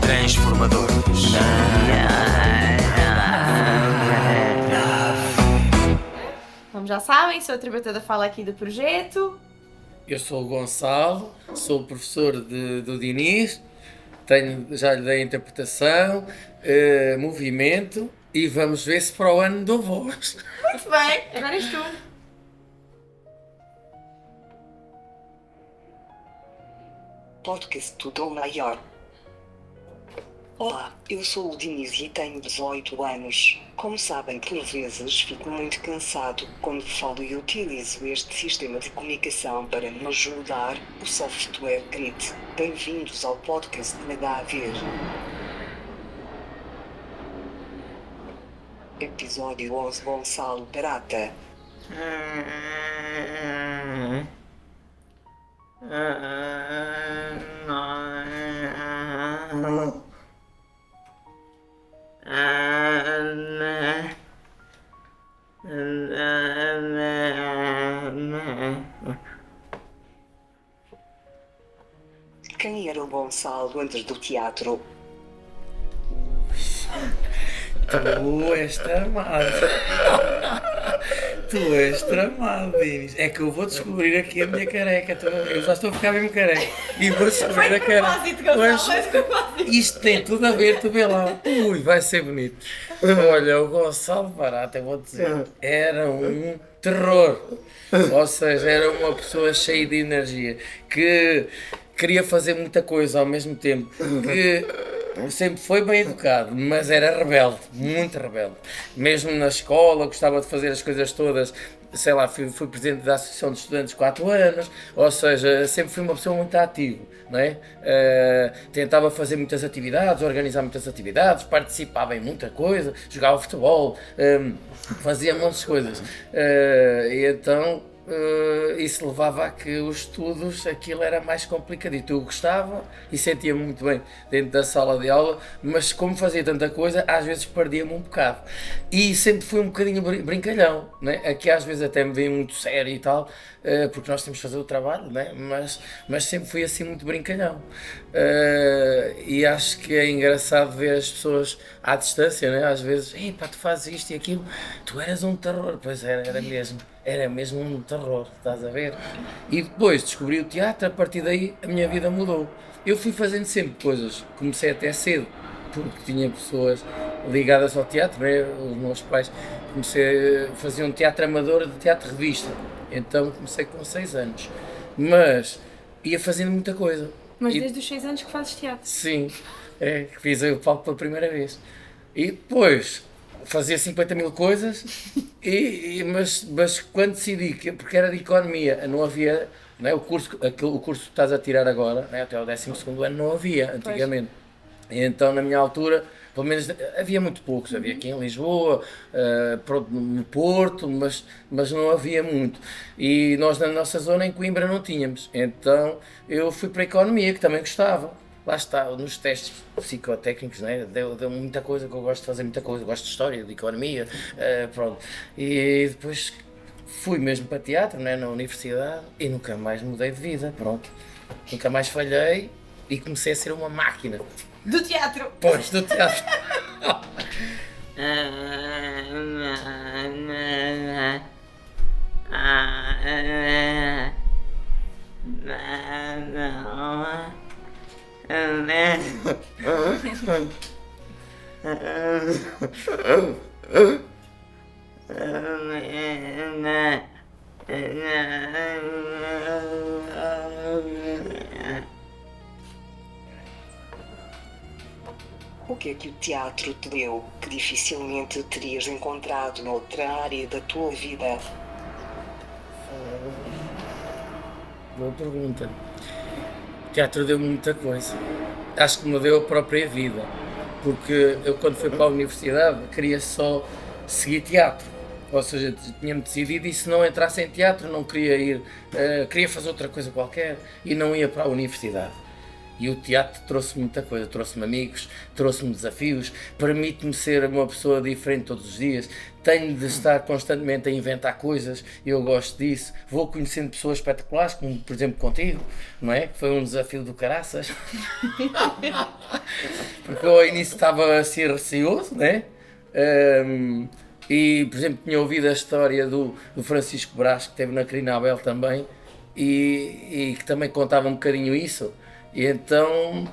transformadores. Como já sabem, sou a Tributada Fala aqui do projeto. Eu sou o Gonçalo, sou o professor do Diniz, já lhe dei a interpretação, movimento e vamos ver se para o ano dou voz. Muito bem, agora és tu. Podcast Tudo Maior. Olá, eu sou o Diniz e tenho 18 anos. Como sabem, por vezes fico muito cansado quando falo e utilizo este sistema de comunicação para me ajudar, o software Grit. Bem-vindos ao podcast Nada a Ver. Episódio 11 Gonçalo Barata. Quem era o Gonçalo antes do teatro? Tu és tramado. Tu és tramado, Dinis. É que eu vou descobrir aqui a minha careca. Eu já estou a ficar mesmo careca. E vou descobrir a careca. Mas isto tem tudo a ver, tu vê lá. Ui, vai ser bonito. Olha, o Gonçalo Barata, eu vou dizer, era um terror. Ou seja, era uma pessoa cheia de energia, que queria fazer muita coisa ao mesmo tempo, que sempre foi bem educado, mas era rebelde, muito rebelde. Mesmo na escola, gostava de fazer as coisas todas, sei lá, fui presidente da Associação de Estudantes 4 anos, ou seja, sempre fui uma pessoa muito ativa, não é? Tentava fazer muitas atividades, organizar muitas atividades, participava em muita coisa, jogava futebol, fazia montes de coisas. E então isso levava a que os estudos, aquilo era mais complicadito. Eu gostava e sentia-me muito bem dentro da sala de aula, mas como fazia tanta coisa, às vezes perdia-me um bocado. E sempre fui um bocadinho brincalhão, né? Aqui às vezes até me veio muito sério e tal, porque nós temos que fazer o trabalho, né? Mas sempre fui assim muito brincalhão. E acho que é engraçado ver as pessoas à distância, né? Às vezes, ei pá, tu fazes isto e aquilo, tu eras um terror. Pois era mesmo. Era mesmo um terror, estás a ver? E depois descobri o teatro, a partir daí a minha vida mudou. Eu fui fazendo sempre coisas, comecei até cedo, porque tinha pessoas ligadas ao teatro, né? Os meus pais faziam um teatro amador de teatro revista, então comecei com 6 anos, mas ia fazendo muita coisa. Mas desde os 6 anos que fazes teatro? Sim, que fiz o palco pela primeira vez. E depois fazia 50 mil coisas, mas quando decidi, porque era de economia, não havia, não é, o curso que estás a tirar agora, não é, até o 12º ano não havia, antigamente. E então na minha altura, pelo menos havia muito poucos, havia aqui em Lisboa, no Porto, mas não havia muito. E nós na nossa zona, em Coimbra, não tínhamos. Então eu fui para a economia, que também gostava. Lá está, nos testes psicotécnicos, né? Deu muita coisa, que eu gosto de fazer muita coisa, gosto de história, de economia, pronto. E depois fui mesmo para teatro, né? Na universidade, e nunca mais mudei de vida, pronto. Nunca mais falhei e comecei a ser uma máquina. Do teatro! Pois, do teatro. O que é que o teatro te deu que dificilmente terias encontrado noutra área da tua vida? Boa pergunta. O teatro deu-me muita coisa. Acho que me deu a própria vida. Porque eu, quando fui para a universidade, queria só seguir teatro. Ou seja, tinha-me decidido, e se não entrasse em teatro, não queria ir, queria fazer outra coisa qualquer e não ia para a universidade. E o teatro trouxe-me muita coisa, trouxe-me amigos, trouxe-me desafios, permite-me ser uma pessoa diferente todos os dias, tenho de estar constantemente a inventar coisas, eu gosto disso, vou conhecendo pessoas espetaculares, como por exemplo contigo, não é? Que foi um desafio do caraças. Porque eu ao início estava a ser receoso, né? E por exemplo tinha ouvido a história do Francisco Brás, que esteve na Crinabel também, e que também contava um bocadinho isso. E então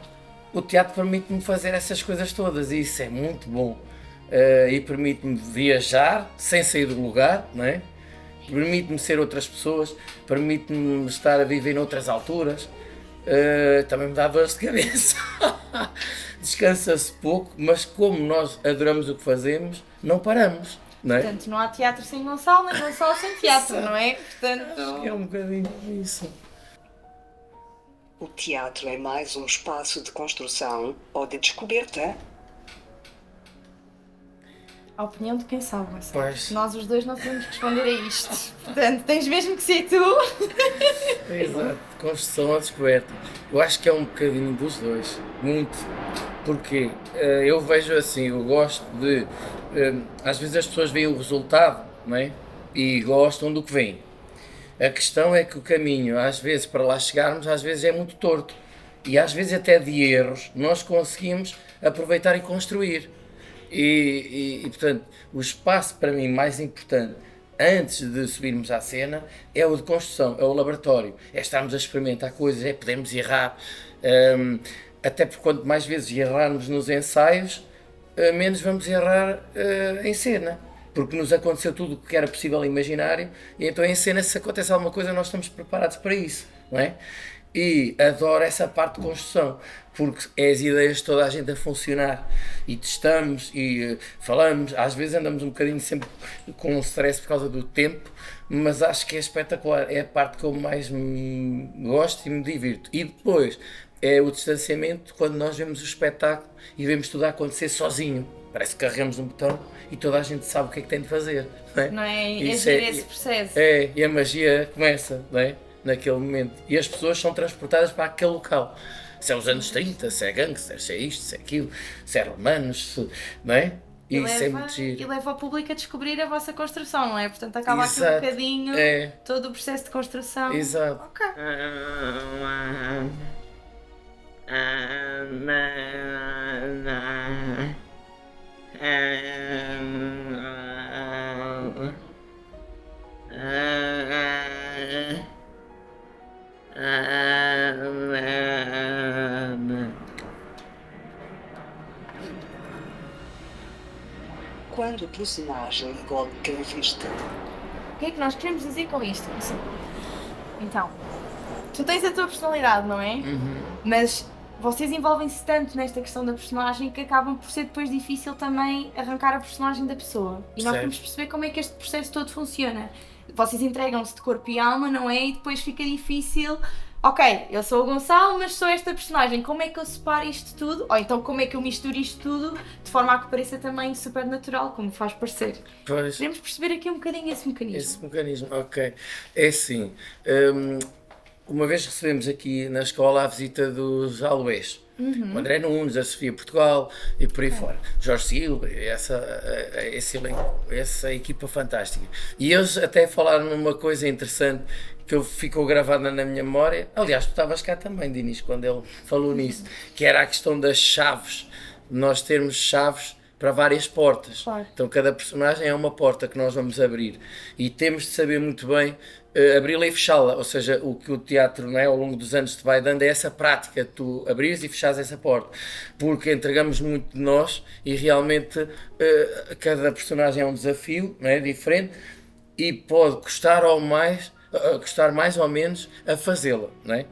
o teatro permite-me fazer essas coisas todas e isso é muito bom. E permite-me viajar sem sair do lugar, não é? Permite-me ser outras pessoas, permite-me estar a viver noutras alturas, também me dá dores de cabeça. Descansa-se pouco, mas como nós adoramos o que fazemos, não paramos. Não é? Portanto, não há teatro sem Gonçalo, nem Gonçalo sem teatro, não é? Portanto... É um bocadinho isso. O teatro é mais um espaço de construção ou de descoberta? A opinião de quem sabe, Gonçalo. Pois. Nós os dois não podemos responder a isto. Portanto, tens mesmo que ser tu. Exato, construção ou descoberta. Eu acho que é um bocadinho dos dois, muito. Porque eu vejo assim, eu gosto de... às vezes as pessoas veem o resultado, não é? E gostam do que vem. A questão é que o caminho, às vezes, para lá chegarmos, às vezes é muito torto. E às vezes até de erros, nós conseguimos aproveitar e construir. E portanto, o espaço para mim mais importante, antes de subirmos à cena, é o de construção, é o laboratório. É estarmos a experimentar coisas, é podermos errar. Até porque quanto mais vezes errarmos nos ensaios, menos vamos errar em cena. Porque nos aconteceu tudo o que era possível imaginário, e então em cena, se acontece alguma coisa, nós estamos preparados para isso, não é? E adoro essa parte de construção, porque é as ideias de toda a gente a funcionar, e testamos, e falamos, às vezes andamos um bocadinho sempre com um stress por causa do tempo, mas acho que é espetacular, é a parte que eu mais gosto e me divirto. E depois é o distanciamento, quando nós vemos o espetáculo e vemos tudo a acontecer sozinho. Parece que carregamos um botão e toda a gente sabe o que é que tem de fazer. Não é? Não é? Isso Esse processo. É, e a magia começa, não é? Naquele momento. E as pessoas são transportadas para aquele local. Se é os anos 30, se é gangster, se é isto, se é aquilo, se é romanos, não é? E isso é muito giro. E leva o público a descobrir a vossa construção, não é? Portanto, acaba aqui um Exato. bocadinho todo o processo de construção. Exato. Ok. Quando o personagem engole quem viste? O que é que nós queremos dizer com isto? Então, tu tens a tua personalidade, não é? Mas vocês envolvem-se tanto nesta questão da personagem que acabam por ser depois difícil também arrancar a personagem da pessoa. E nós Certo. temos de perceber como é que este processo todo funciona. Vocês entregam-se de corpo e alma, não é? E depois fica difícil. Ok, eu sou o Gonçalo, mas sou esta personagem. Como é que eu separo isto tudo? Ou então como é que eu misturo isto tudo de forma a que pareça também super natural, como faz parecer? Pois. Queremos perceber aqui um bocadinho esse mecanismo. Esse mecanismo, ok. É assim, uma vez recebemos aqui na escola a visita dos Alués, o André Nunes, a Sofia Portugal e por aí fora. Jorge Silva, esse elenco, essa equipa fantástica. E eles até falaram numa coisa interessante que ficou gravada na minha memória. Aliás, tu estavas cá também, Dinis, quando ele falou nisso, que era a questão das chaves, nós termos chaves para várias portas. Claro. Então cada personagem é uma porta que nós vamos abrir e temos de saber muito bem abri-la e fechá-la, ou seja, o que o teatro, não é, ao longo dos anos te vai dando é essa prática, tu abrires e fechares essa porta, porque entregamos muito de nós e realmente cada personagem é um desafio, não é, diferente, e pode custar mais ou menos a fazê-la, não é?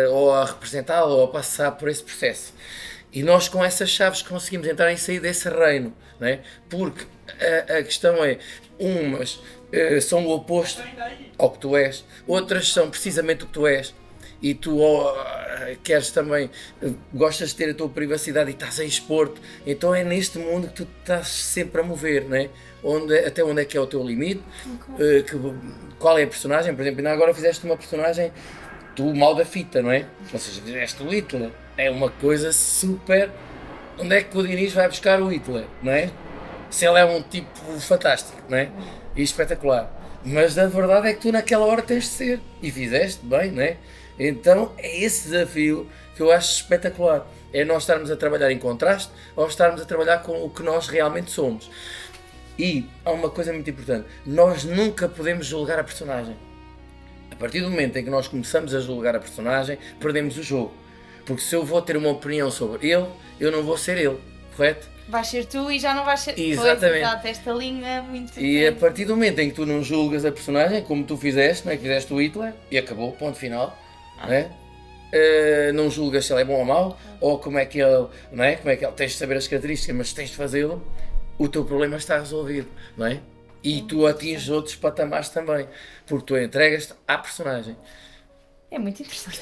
Ou a representá-la ou a passar por esse processo. E nós com essas chaves conseguimos entrar e sair desse reino, não é? Porque a questão é, umas são o oposto ao que tu és, outras são precisamente o que tu és, e tu queres também, gostas de ter a tua privacidade e estás a expor-te, então é neste mundo que tu estás sempre a mover, não é? Até onde é que é o teu limite, qual é a personagem, por exemplo, ainda agora fizeste uma personagem tu o mal da fita, não é? Ou seja, fizeste o Hitler, é uma coisa super... Onde é que o Diniz vai buscar o Hitler, não é? Se ele é um tipo fantástico, não é? E espetacular. Mas a verdade é que tu naquela hora tens de ser, e fizeste bem, não é? Então é esse desafio que eu acho espetacular, é nós estarmos a trabalhar em contraste ou estarmos a trabalhar com o que nós realmente somos. E há uma coisa muito importante, nós nunca podemos julgar a personagem. A partir do momento em que nós começamos a julgar a personagem, perdemos o jogo. Porque se eu vou ter uma opinião sobre ele, eu não vou ser ele, correto? Vais ser tu e já não vais ser... Exatamente. Pois, exato, esta linha é muito... E a partir do momento em que tu não julgas a personagem, como tu fizeste, não é? Que fizeste o Hitler, e acabou, ponto final, não é? Não julgas se ele é bom ou mau, ou como é que ele, não é? Como é que ele, tens de saber as características, mas tens de fazê-lo, o teu problema está resolvido, não é? E tu atinges outros patamares também, porque tu entregas-te à personagem. É muito interessante.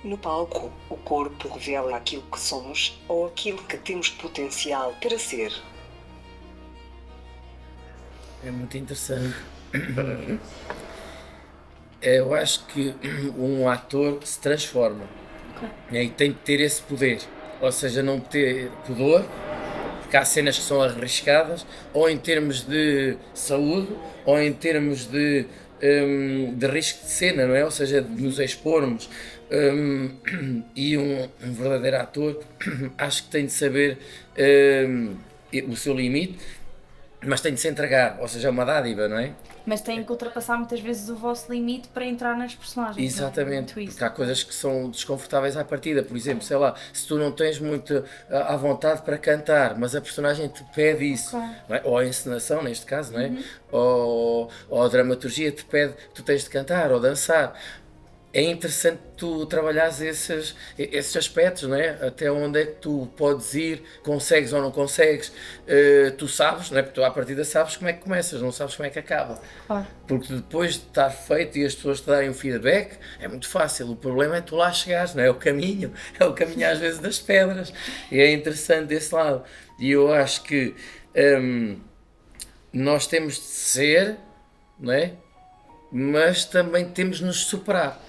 No palco, o corpo revela aquilo que somos ou aquilo que temos potencial para ser. É muito interessante. Eu acho que um ator se transforma, né, e tem que ter esse poder, ou seja, não ter pudor, porque há cenas que são arriscadas, ou em termos de saúde, ou em termos de risco de cena, não é? Ou seja, de nos expormos. E um verdadeiro ator acho que tem de saber o seu limite, mas tem de se entregar, ou seja, é uma dádiva, não é? Mas têm que ultrapassar muitas vezes o vosso limite para entrar nas personagens. Exatamente, Não é? Muito porque há coisas que são desconfortáveis à partida. Por exemplo, sei lá, se tu não tens muito à vontade para cantar, mas a personagem te pede isso, Claro. não é? Ou a encenação, neste caso, não é? Ou a dramaturgia te pede que tu tens de cantar ou dançar. É interessante tu trabalhares esses aspectos, não é? Até onde é que tu podes ir, consegues ou não consegues, tu sabes, não é? Porque tu à partida sabes como é que começas, não sabes como é que acaba. Claro. Porque depois de estar feito e as pessoas te darem um feedback, é muito fácil. O problema é tu lá chegares, não é? É o caminho às vezes das pedras. E é interessante desse lado. E eu acho que nós temos de ser, não é? Mas também temos de nos superar.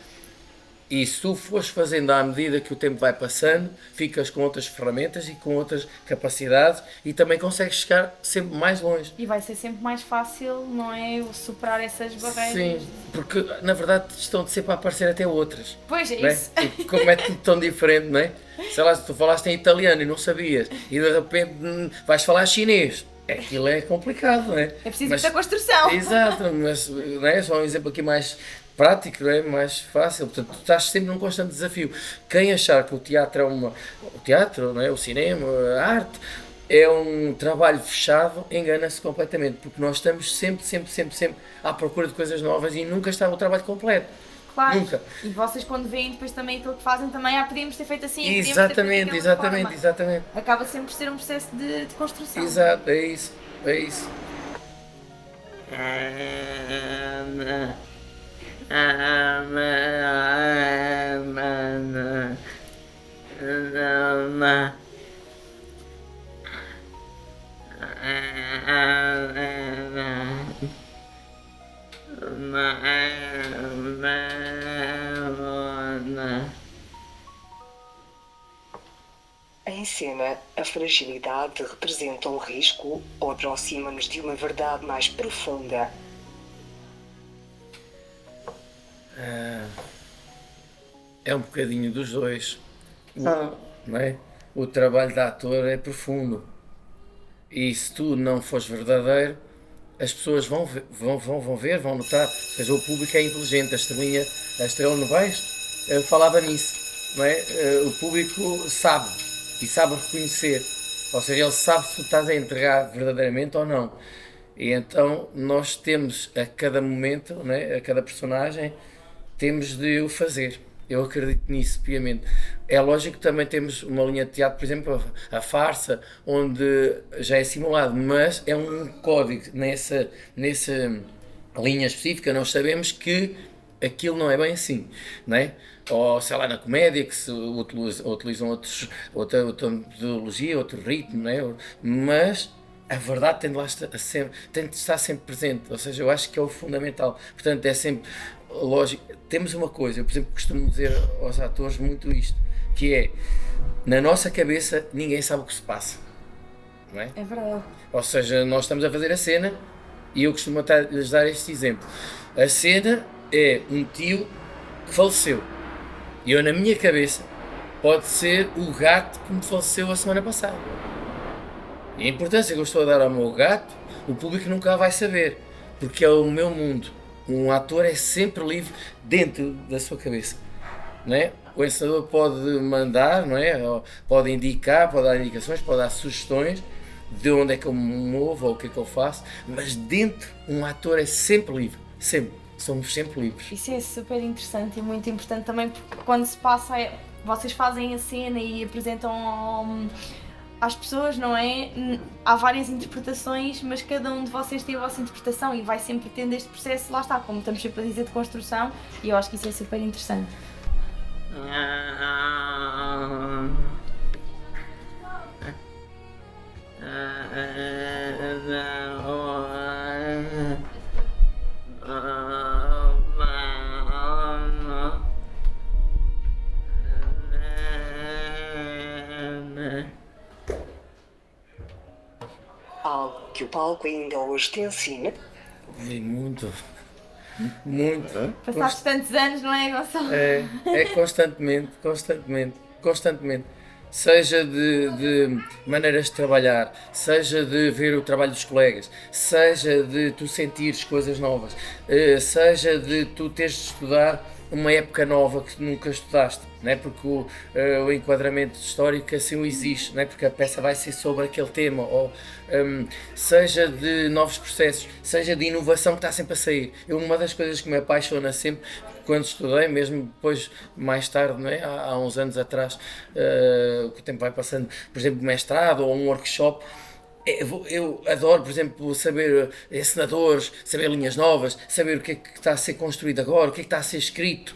E se tu fores fazendo à medida que o tempo vai passando, ficas com outras ferramentas e com outras capacidades e também consegues chegar sempre mais longe. E vai ser sempre mais fácil, não é? Superar essas barreiras. Sim, porque na verdade estão de sempre a aparecer até outras. Pois é, Não é? isso. Porque como é tudo tão diferente, não é? Sei lá, se tu falaste em italiano e não sabias e de repente vais falar chinês, aquilo é complicado, não é? É preciso muita construção. Exato, mas não é? Só um exemplo aqui mais prático, não é? Mais fácil. Portanto, tu estás sempre num constante desafio. Quem achar que o teatro é o teatro, não é? O cinema, a arte, é um trabalho fechado, engana-se completamente, porque nós estamos sempre à procura de coisas novas e nunca está o trabalho completo. Claro. Nunca. E vocês quando veem depois também aquilo que fazem também, podíamos ter feito assim, podíamos ter Exatamente, feito daquela forma. exatamente. Acaba sempre por ser um processo de construção. Exato, é isso. Em cena, a fragilidade representa um risco ou aproxima-nos de uma verdade mais profunda. É um bocadinho dos dois, não é? O trabalho de ator é profundo e se tu não fores verdadeiro, as pessoas vão ver, vão notar. Ou seja, o público é inteligente. A Estrela no Baixo falava nisso, não é? O público sabe e sabe reconhecer, ou seja, ele sabe se tu estás a entregar verdadeiramente ou não. E então nós temos a cada momento, não é? A cada personagem, temos de o fazer. Eu acredito nisso piamente. É lógico que também temos uma linha de teatro, por exemplo, a farsa, onde já é simulado, mas é um código nessa linha específica. Nós sabemos que aquilo não é bem assim, não é? Ou sei lá, na comédia que se utilizam outra metodologia, outro ritmo, não é? Mas a verdade tem de estar sempre presente, ou seja, eu acho que é o fundamental. Portanto, é sempre lógico. Temos uma coisa, eu por exemplo costumo dizer aos atores muito isto, que é, na nossa cabeça ninguém sabe o que se passa, não é? É verdade. Ou seja, nós estamos a fazer a cena e eu costumo lhes dar este exemplo. A cena é um tio que faleceu. E eu, na minha cabeça, pode ser o gato que me faleceu a semana passada. E a importância que eu estou a dar ao meu gato, o público nunca vai saber, porque é o meu mundo. Um ator é sempre livre dentro da sua cabeça, não é? O encenador pode mandar, não é? Pode indicar, pode dar indicações, pode dar sugestões de onde é que eu me movo ou o que é que eu faço, mas dentro um ator é sempre livre, sempre. Somos sempre livres. Isso é super interessante e muito importante também, porque quando se passa, vocês fazem a cena e apresentam às pessoas, não é? Há várias interpretações, mas cada um de vocês tem a vossa interpretação e vai sempre tendo este processo, lá está, como estamos sempre a dizer, de construção, e eu acho que isso é super interessante. Algo que o palco ainda hoje te ensina. É muito. Muito. Passaste tantos anos, não é, Gonçalo? É constantemente. Seja de maneiras de trabalhar, seja de ver o trabalho dos colegas, seja de tu sentires coisas novas, seja de tu teres de estudar uma época nova que nunca estudaste, não é? Porque o enquadramento histórico assim o existe, não é? Porque a peça vai ser sobre aquele tema, ou seja de novos processos, seja de inovação que está sempre a sair. Uma das coisas que me apaixona sempre, quando estudei, mesmo depois, mais tarde, não é? Há uns anos atrás, que o tempo vai passando, por exemplo, mestrado ou um workshop, eu adoro, por exemplo, saber encenadores, saber linhas novas, saber o que é que está a ser construído agora, o que é que está a ser escrito,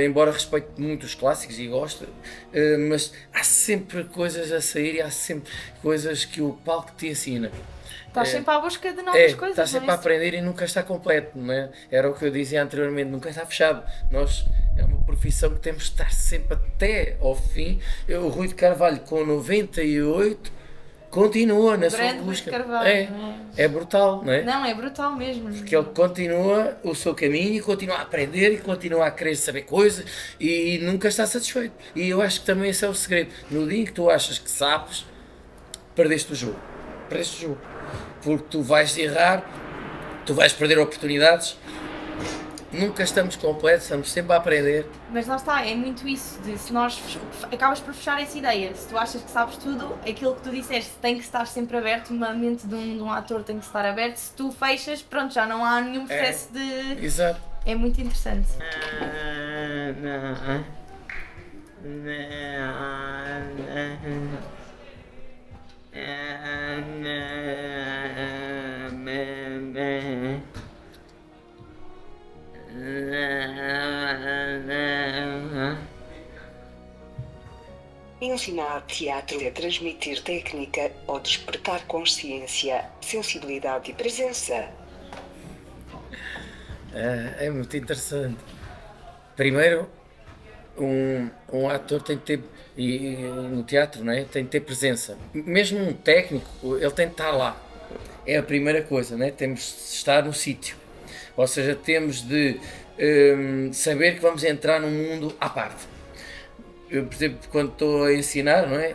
embora respeite muito os clássicos e gosto, mas há sempre coisas a sair e há sempre coisas que o palco te ensina. Estás sempre à busca de novas coisas, Estás sempre a aprender e nunca está completo, não é? Era o que eu dizia anteriormente, nunca está fechado. É uma profissão que temos de estar sempre até ao fim. O Rui de Carvalho, com 98, continua na sua busca. É brutal, não é? Não, é brutal mesmo. Porque ele continua o seu caminho e continua a aprender e continua a querer saber coisas e nunca está satisfeito. E eu acho que também esse é o segredo. No dia em que tu achas que sabes, perdeste o jogo. Porque tu vais errar, tu vais perder oportunidades. Nunca estamos completos, estamos sempre a aprender. Mas lá está, é muito isso, de se nós acabas por fechar essa ideia, se tu achas que sabes tudo, aquilo que tu disseste tem que estar sempre aberto, uma mente de um ator tem que estar aberto, se tu fechas, pronto, já não há nenhum processo de... Exato. É muito interessante. Ensinar teatro é transmitir técnica ou despertar consciência, sensibilidade e presença. É muito interessante. Primeiro, um ator tem que ter, e no teatro, não é? Tem que ter presença. Mesmo um técnico, ele tem que estar lá. É a primeira coisa, não é? Temos de estar no sítio. Ou seja, temos de saber que vamos entrar num mundo à parte. Eu, por exemplo, quando estou a ensinar, não é?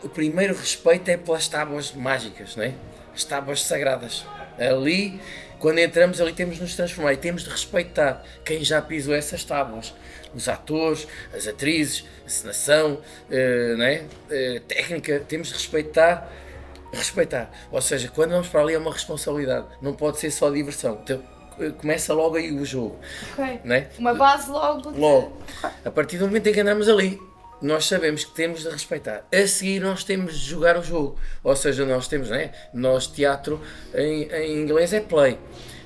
O primeiro respeito é pelas tábuas mágicas, não é? As tábuas sagradas. Ali, quando entramos, ali temos de nos transformar e temos de respeitar quem já pisou essas tábuas. Os atores, as atrizes, a encenação, não é? Técnica, temos de respeitar. Ou seja, quando vamos para ali é uma responsabilidade, não pode ser só diversão. Então, começa logo aí o jogo. Ok. Não é? Uma base logo. Logo, a partir do momento em que andamos ali, nós sabemos que temos de respeitar. A seguir nós temos de jogar o jogo. Ou seja, nós temos, não é? Nós teatro em inglês é play,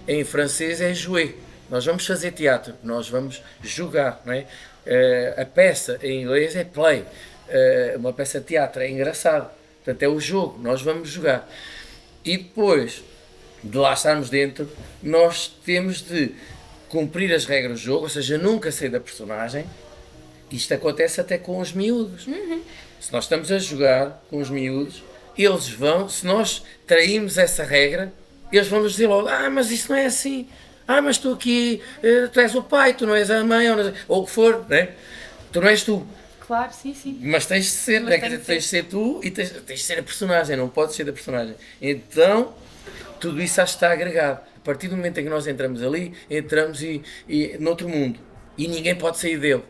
em francês é jouer. Nós vamos fazer teatro, nós vamos jogar, não é? A peça em inglês é play, uma peça de teatro é engraçado. Portanto, é o jogo, nós vamos jogar. E depois de lá estarmos dentro, nós temos de cumprir as regras do jogo, ou seja, nunca sair da personagem. Isto acontece até com os miúdos. Se nós estamos a jogar com os miúdos, eles vão, se nós traímos essa regra, eles vão nos dizer logo, mas isso não é assim. Mas tu aqui, tu és o pai, tu não és a mãe, ou o que for, né? Tu não és tu. Claro, sim, sim. Mas tens de ser, né? Quer dizer, tens de ser tu e tens de ser a personagem, não podes ser da personagem. Então, tudo isso acho que está agregado. A partir do momento em que nós entramos ali, entramos e noutro mundo. E ninguém pode sair dele.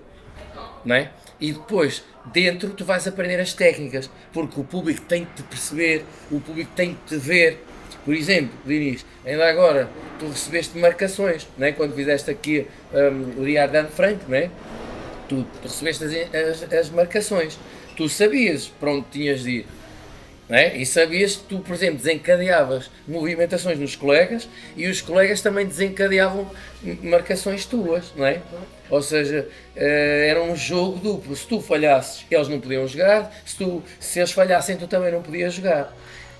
Não é? E depois, dentro, tu vais aprender as técnicas, porque o público tem que te perceber, o público tem que te ver. Por exemplo, Dinis, ainda agora, tu recebeste marcações, não é? Quando fizeste aqui o Diário de Anne Frank, não é? Tu recebeste as marcações, tu sabias para onde tinhas de ir, não é? E sabias que tu, por exemplo, desencadeavas movimentações nos colegas e os colegas também desencadeavam marcações tuas, não é? Ou seja, era um jogo duplo. Se tu falhasses, eles não podiam jogar, se eles falhassem, tu também não podias jogar.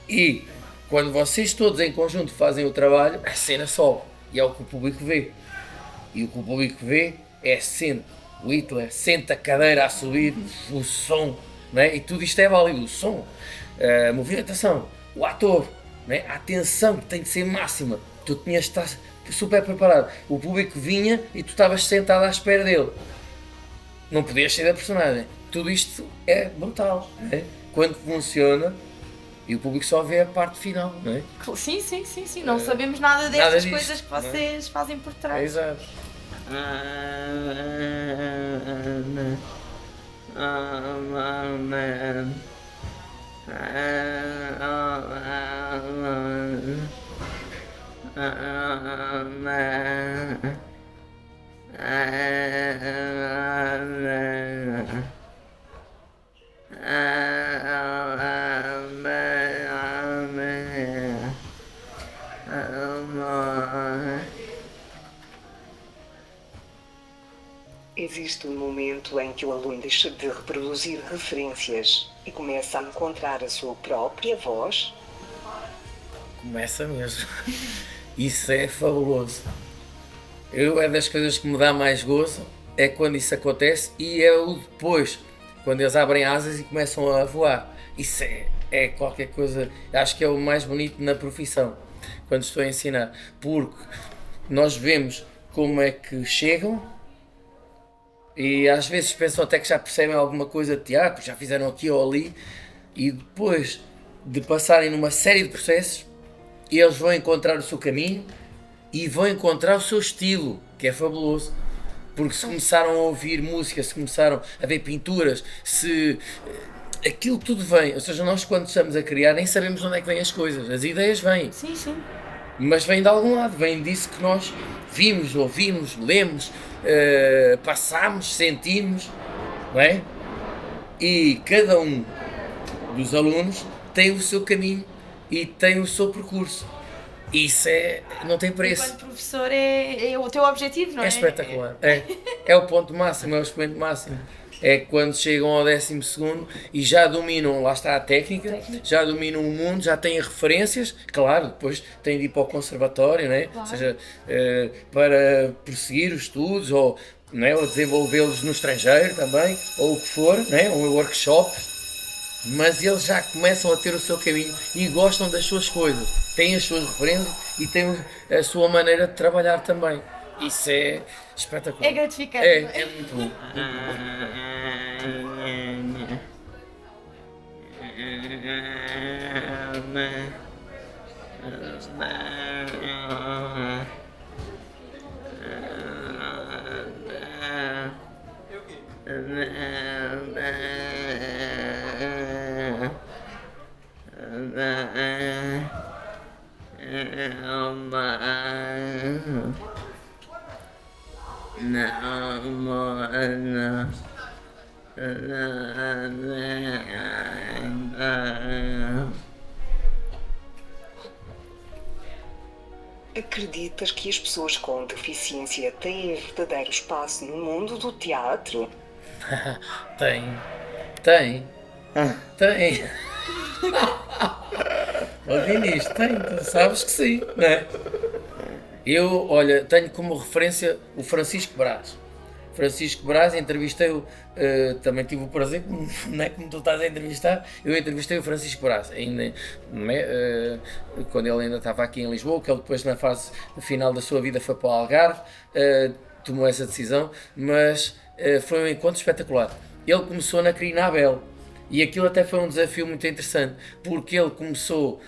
E quando vocês todos em conjunto fazem o trabalho, a cena sobe. E é o que o público vê. E o que o público vê é o Hitler sente a cadeira a subir, o som, não é? E tudo isto é válido, o som, a movimentação, o ator, não é? A atenção que tem de ser máxima. Tu tinhas de estar super preparado. O público vinha e tu estavas sentado à espera dele. Não podias ser da personagem. Tudo isto é brutal, não é? Quando funciona, e o público só vê a parte final, não é? Sim, sim, sim, sim. Não sabemos nada destas disto, coisas que vocês fazem por É trás. exato. Existe um momento em que o aluno deixa de reproduzir referências e começa a encontrar a sua própria voz. Começa mesmo. Isso é fabuloso. É das coisas que me dá mais gozo, é quando isso acontece e é o depois, quando eles abrem asas e começam a voar. Isso é qualquer coisa, acho que é o mais bonito na profissão, quando estou a ensinar, porque nós vemos como é que chegam e às vezes pensam até que já percebem alguma coisa de teatro, já fizeram aqui ou ali, e depois de passarem numa série de processos, eles vão encontrar o seu caminho e vão encontrar o seu estilo, que é fabuloso. Porque se começaram a ouvir música, se começaram a ver pinturas, se aquilo tudo vem, ou seja, nós quando estamos a criar nem sabemos onde é que vêm as coisas, as ideias vêm. Sim, sim. Mas vem de algum lado, vem disso que nós vimos, ouvimos, lemos, passamos, sentimos, não é? E cada um dos alunos tem o seu caminho e tem o seu percurso. Isso não tem preço. Enquanto professor é o teu objetivo, não é? É espetacular. É o ponto máximo, é o expoente máximo. É quando chegam ao 12º e já dominam, lá está a técnica, já dominam o mundo, já têm referências, claro, depois têm de ir para o conservatório, né? Claro. Ou seja, para prosseguir os estudos ou, né? Ou desenvolvê-los no estrangeiro também, ou o que for, né? Um workshop. Mas eles já começam a ter o seu caminho e gostam das suas coisas, têm as suas referências e têm a sua maneira de trabalhar também. Isso é espetacular. É gratificante. É muito bom. Acreditas que as pessoas com deficiência têm verdadeiro espaço no mundo do teatro? Tem. Tem. Tem. Ó Dinis, tem, tu sabes que sim, não é? Eu, olha, tenho como referência o Francisco Brás. Francisco Brás, entrevistei-o, também tive o prazer, não é como tu estás a entrevistar, eu entrevistei o Francisco Brás, ainda, não é? Quando ele ainda estava aqui em Lisboa, que ele depois na fase final da sua vida foi para o Algarve, tomou essa decisão, mas foi um encontro espetacular. Ele começou na Carina Abel. E aquilo até foi um desafio muito interessante, porque ele começou,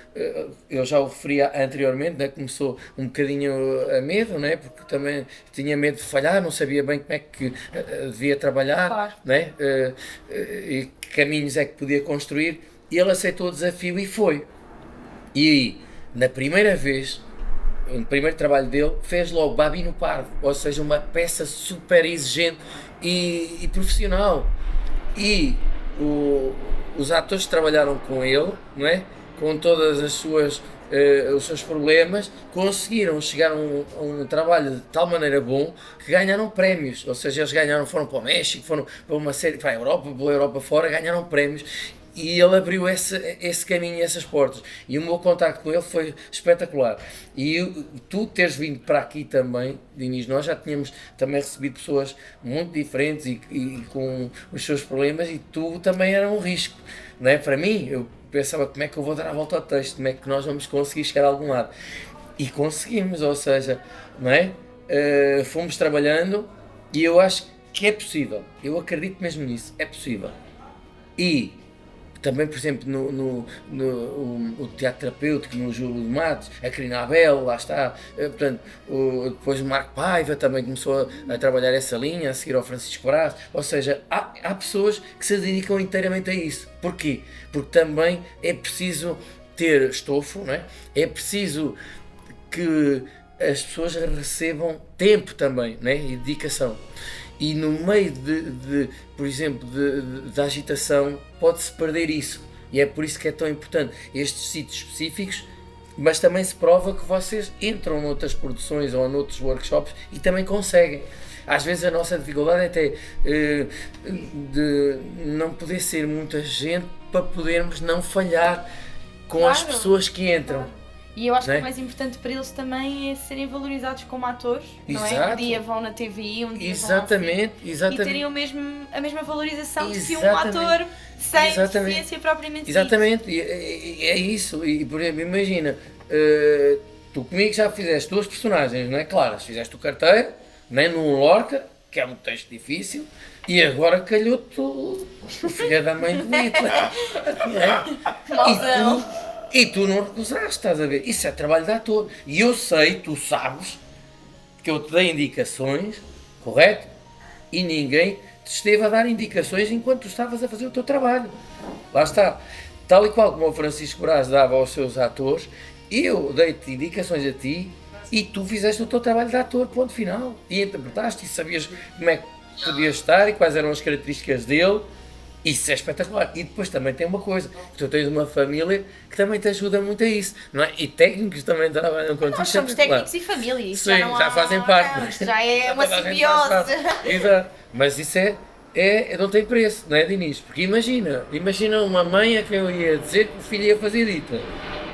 eu já o referi anteriormente, né, começou um bocadinho a medo, né, porque também tinha medo de falhar, não sabia bem como é que devia trabalhar, Claro. né, e que caminhos é que podia construir, e ele aceitou o desafio e foi. E aí, na primeira vez, no primeiro trabalho dele, fez logo Babino Pardo, ou seja, uma peça super exigente e profissional. E os atores que trabalharam com ele, não é? Com todas as suas, os seus problemas, conseguiram chegar a um trabalho de tal maneira bom que ganharam prémios, ou seja, eles foram para o México, foram para uma série, para a Europa, pela Europa fora, ganharam prémios. E ele abriu esse caminho e essas portas. E o meu contacto com ele foi espetacular. E tu teres vindo para aqui também, Dinis, nós já tínhamos também recebido pessoas muito diferentes e com os seus problemas, e tu também era um risco. Não é? Para mim, eu pensava, como é que eu vou dar a volta ao texto? Como é que nós vamos conseguir chegar a algum lado? E conseguimos, ou seja, não é? Fomos trabalhando e eu acho que é possível. Eu acredito mesmo nisso, é possível. E também, por exemplo, o teatro terapêutico, no Júlio de Matos, a Carina Abel, lá está, portanto, depois o Marco Paiva também começou a trabalhar essa linha, a seguir ao Francisco Brás, ou seja, há pessoas que se dedicam inteiramente a isso. Porquê? Porque também é preciso ter estofo, não é? É preciso que as pessoas recebam tempo também, não é? E dedicação. E no meio por exemplo, da agitação, pode-se perder isso. E é por isso que é tão importante estes sítios específicos, mas também se prova que vocês entram noutras produções ou noutros workshops e também conseguem. Às vezes a nossa dificuldade é até de não poder ser muita gente para podermos não falhar com as pessoas que entram. Claro. E eu acho Não é? que o mais importante para eles também é serem valorizados como atores, não é? Exato. Um dia vão na TVI, um dia Exatamente, vão ao exatamente. e terem a mesma valorização que um Exatamente. ator sem Exatamente. deficiência propriamente dita. Exatamente, e é isso. E por exemplo, imagina, tu comigo já fizeste duas personagens, não é? Claras, fizeste o Carteiro, não é? Num Lorca, que é um texto difícil, e agora calhou-te o filho da mãe de Hitler. Mauzão. E tu não recusaste, estás a ver? Isso é trabalho de ator. E eu sei, tu sabes, que eu te dei indicações, correto? E ninguém te esteve a dar indicações enquanto tu estavas a fazer o teu trabalho. Lá está. Tal e qual como o Francisco Brás dava aos seus atores, eu dei-te indicações a ti e tu fizeste o teu trabalho de ator, ponto final. E interpretaste e sabias como é que podias estar e quais eram as características dele. Isso é espetacular. E depois também tem uma coisa, tu tens uma família que também te ajuda muito a isso, não é? E técnicos também trabalham contigo. Nós somos técnicos e família, isso Sim, já não já há, fazem parte. não, isto já é uma Toda a gente faz parte. simbiose. Exato. Mas isso não tem preço, não é, Dinis? Porque imagina uma mãe a quem eu ia dizer que o filho ia fazer dita,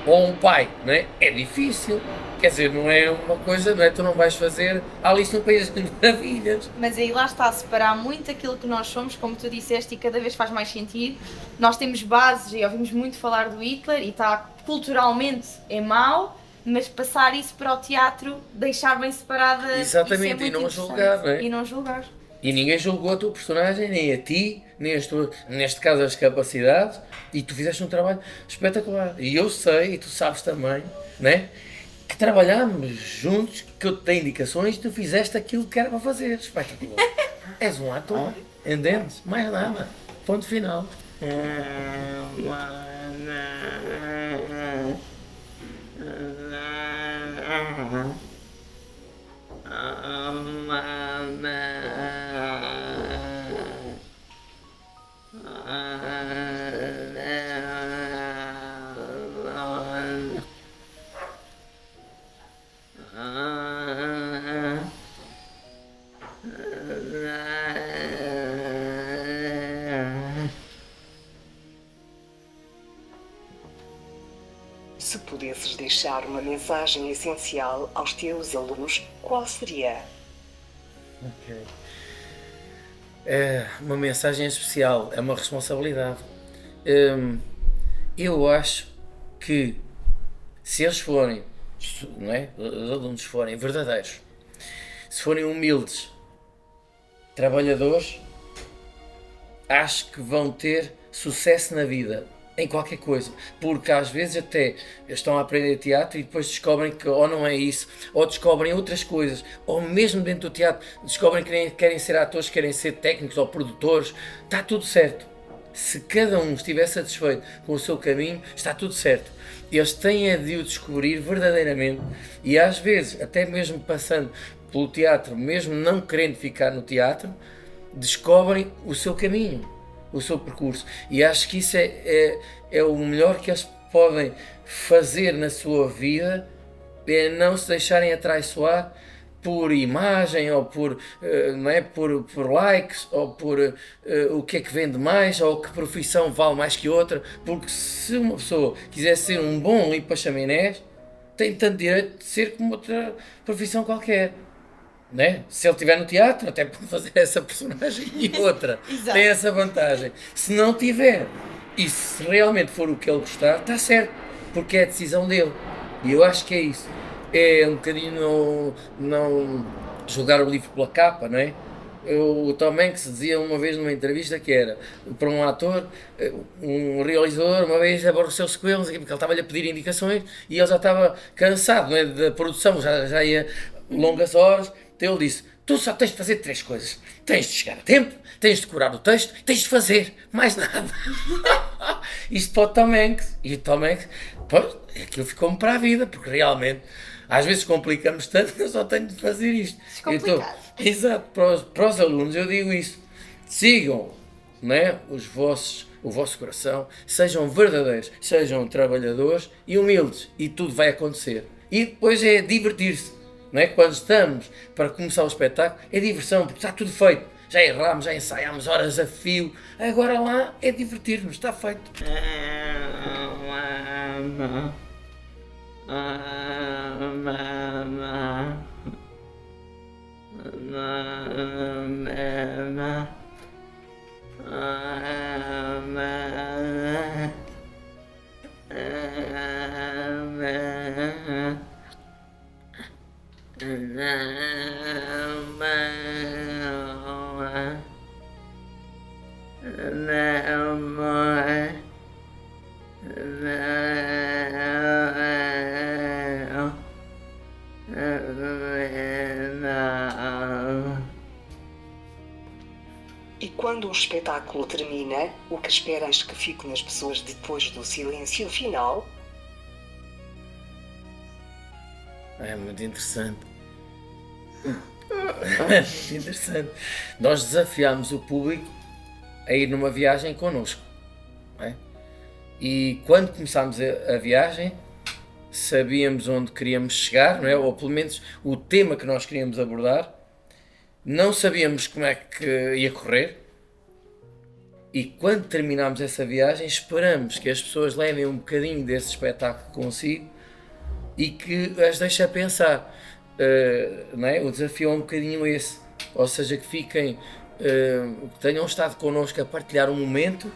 ou um pai, não é? É difícil. Quer dizer, não é uma coisa, não é? Tu não vais fazer Alice no País das Maravilhas. Mas aí lá está a separar muito aquilo que nós somos, como tu disseste, e cada vez faz mais sentido. Nós temos bases e ouvimos muito falar do Hitler e está culturalmente é mau, mas passar isso para o teatro, deixar bem separada. Exatamente, isso é e não muito julgar, interessante. não é? E não julgar. E ninguém julgou a tua personagem, nem a ti, nem neste caso as capacidades, e tu fizeste um trabalho espetacular. E eu sei, e tu sabes também, né? Que trabalhámos juntos, que eu te dei indicações e tu fizeste aquilo que era para fazer. Espetacular. És um ator, entendes? Mais nada. Ponto final. Se pudesses deixar uma mensagem essencial aos teus alunos, qual seria? Ok. É uma mensagem especial, é uma responsabilidade. Eu acho que se eles forem, não é? Os alunos forem verdadeiros, se forem humildes, trabalhadores, acho que vão ter sucesso na vida, em qualquer coisa, porque às vezes até estão a aprender teatro e depois descobrem que ou não é isso, ou descobrem outras coisas, ou mesmo dentro do teatro descobrem que querem ser atores, querem ser técnicos ou produtores, está tudo certo. Se cada um estiver satisfeito com o seu caminho, está tudo certo. Eles têm a de o descobrir verdadeiramente e às vezes, até mesmo passando pelo teatro, mesmo não querendo ficar no teatro, descobrem o seu caminho, o seu percurso. E acho que isso é o melhor que eles podem fazer na sua vida, é não se deixarem atraiçoar por imagem ou não é, por likes ou por o que é que vende mais ou que profissão vale mais que outra, porque se uma pessoa quiser ser um bom limpa-chaminés, tem tanto direito de ser como outra profissão qualquer. Né? Se ele estiver no teatro, até pode fazer essa personagem e outra. Tem essa vantagem. Se não tiver, e se realmente for o que ele gostar, está certo, porque é a decisão dele. E eu acho que é isso. É um bocadinho não julgar o livro pela capa, não é? O Tom Hanks dizia uma vez numa entrevista que era para um ator, um realizador uma vez aborreceu-se com ele, porque ele estava-lhe a pedir indicações e ele já estava cansado, não é, da produção, já ia longas horas. Então ele disse, tu só tens de fazer 3 coisas, tens de chegar a tempo, tens de decorar o texto, tens de fazer, mais nada. Isto para o Tom Hanks, e o Tom Hanks, pois, aquilo ficou-me para a vida, porque realmente, às vezes complicamos tanto que eu só tenho de fazer isto. Então, exato, para os alunos eu digo isso, sigam, não é, o vosso coração, sejam verdadeiros, sejam trabalhadores e humildes, e tudo vai acontecer. E depois é divertir-se. Não é? Quando estamos para começar o espetáculo, é diversão, porque está tudo feito. Já erramos, já ensaiámos horas a fio. Agora lá é divertir-nos, está feito. E quando o espetáculo termina, o que esperas que fique nas pessoas depois do silêncio final? É muito interessante. É muito interessante. Nós desafiámos o público a ir numa viagem connosco. Não é? E quando começámos a viagem, sabíamos onde queríamos chegar, não é? Ou pelo menos o tema que nós queríamos abordar. Não sabíamos como é que ia correr. E quando terminámos essa viagem, esperamos que as pessoas levem um bocadinho desse espetáculo consigo e que as deixe a pensar. Não é? O desafio é um bocadinho esse, ou seja, que fiquem, que tenham estado connosco a partilhar um momento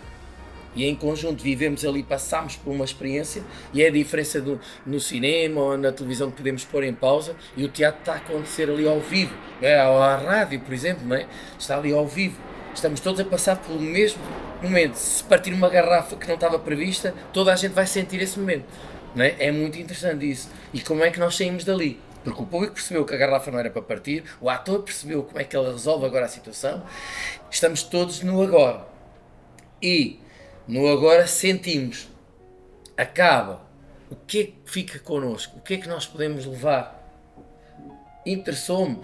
e em conjunto vivemos ali, passamos por uma experiência, e é a diferença no cinema ou na televisão que podemos pôr em pausa e o teatro está a acontecer ali ao vivo, não é? Ou a rádio, por exemplo, não é? Está ali ao vivo, estamos todos a passar pelo mesmo momento. Se partir uma garrafa que não estava prevista, toda a gente vai sentir esse momento, não é? É muito interessante isso. E como é que nós saímos dali? Porque o público percebeu que a garrafa não era para partir, o ator percebeu como é que ele resolve agora a situação, estamos todos no agora. E no agora sentimos, acaba, o que é que fica connosco? O que é que nós podemos levar? Interessou-me,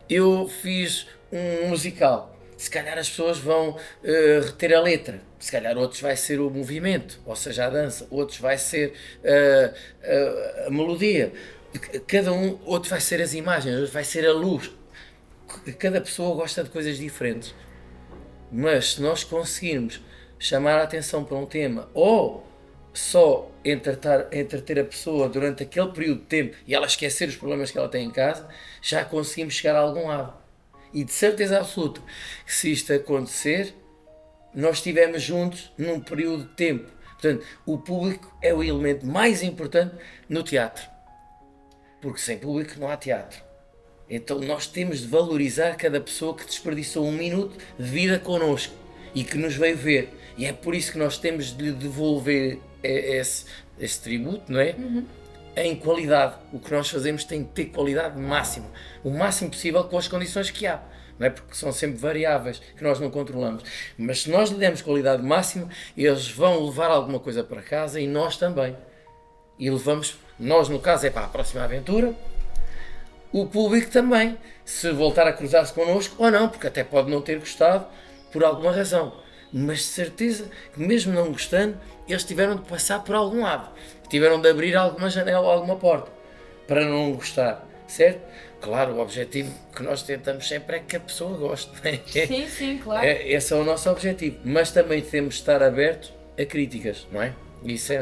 eu fiz um musical, se calhar as pessoas vão reter a letra, se calhar outros vai ser o movimento, ou seja, a dança, outros vai ser a melodia, cada um, outro vai ser as imagens, outro vai ser a luz. Cada pessoa gosta de coisas diferentes, mas se nós conseguirmos chamar a atenção para um tema ou só entreter a pessoa durante aquele período de tempo e ela esquecer os problemas que ela tem em casa, já conseguimos chegar a algum lado. E de certeza absoluta que se isto acontecer, nós estivemos juntos num período de tempo. Portanto, o público é o elemento mais importante no teatro. Porque sem público não há teatro. Então nós temos de valorizar cada pessoa que desperdiçou 1 minuto de vida connosco e que nos veio ver. E é por isso que nós temos de lhe devolver esse tributo, não é? Em qualidade. O que nós fazemos tem de ter qualidade máxima. O máximo possível com as condições que há. Não é? Porque são sempre variáveis que nós não controlamos. Mas se nós lhe demos qualidade máxima, eles vão levar alguma coisa para casa e nós também. E levamos, nós no caso é para a próxima aventura, o público também, se voltar a cruzar-se connosco ou não, porque até pode não ter gostado por alguma razão. Mas de certeza que mesmo não gostando, eles tiveram de passar por algum lado. Tiveram de abrir alguma janela ou alguma porta para não gostar, certo? Claro, o objetivo que nós tentamos sempre é que a pessoa goste. Né? Sim, claro. Esse é o nosso objetivo. Mas também temos de estar abertos a críticas, não é? Isso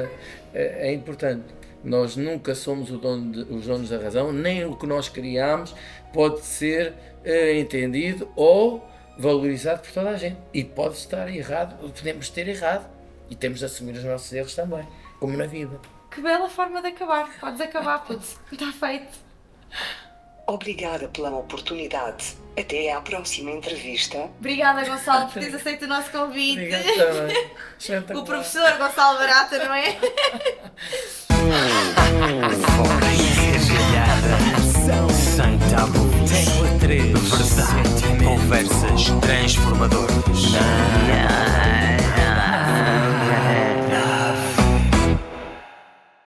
é importante. Nós nunca somos os donos da razão, nem o que nós criamos pode ser entendido ou valorizado por toda a gente. E pode estar errado, podemos ter errado. E temos de assumir os nossos erros também, como na vida. Que bela forma de acabar. Podes acabar, putz. Está feito. Obrigada pela oportunidade. Até à próxima entrevista. Obrigada, Gonçalo, por teres aceito o nosso convite. Obrigado também. O professor Gonçalo Barata, não é? Sem tabu, tecla 3, verdade, conversas transformadoras.